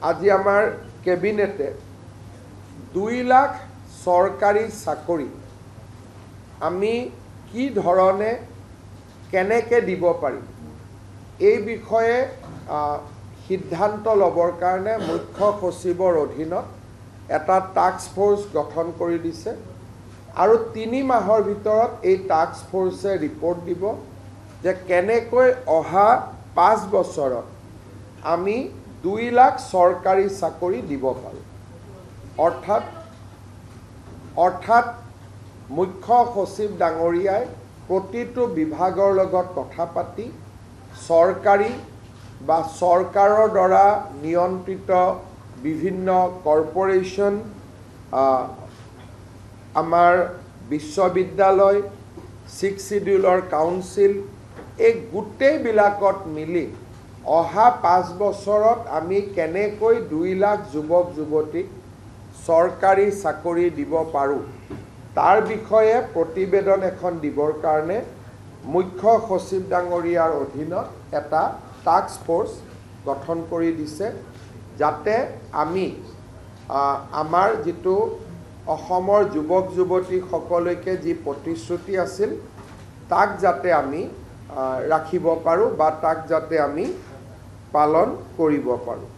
আজি আমাৰ কেবিনেটে 2 লাখ চৰকাৰী চাকৰি আমি কি ধৰণে কেনেকৈ দিব পাৰিম এই বিষয়ে সিদ্ধান্ত ল'বৰ কাৰণে মুখ্য সচিবৰ অধীনত এটা টাস্ক ফোৰ্স গঠন কৰি দিছে আৰু 3 মাহৰ ভিতৰত এই টাস্ক ফোৰ্সে ৰিপৰ্ট দিব যে কেনেকৈ অহা 5 বছৰত আমি 2 লাখ চৰকাৰী চাকৰি দিব পাৰোঁ। অৰ্থাৎ মুখ্য সচিব ডাঙৰীয়াই প্ৰতিটো বিভাগৰ লগত কথা পাতি চৰকাৰী বা চৰকাৰৰ দ্বাৰা নিয়ন্ত্ৰিত বিভিন্ন কৰ্পোৰেশ্যন আমাৰ বিশ্ববিদ্যালয় 6 শিডিউলৰ কাউন্সিল এই গোটেইবিলাকত মিলি অহা 5 বছৰত আমি কেনেকৈ 2 লাখ যুৱক যুৱতীক চৰকাৰী চাকৰি দিব পাৰোঁ তাৰ বিষয়ে প্ৰতিবেদন এখন দিবৰ কাৰণে মুখ্য সচিব ডাঙৰীয়াৰ অধীনত এটা টাস্ক ফোৰ্স গঠন কৰি দিছে যাতে আমি আমাৰ যেটো অসমৰ যুৱক যুৱতী সকলকে যি প্ৰতিশ্ৰুতি আছিল তাক যাতে আমি ৰাখিব পাৰোঁ বা তাক যাতে আমি পালন কৰিব পাৰোঁ।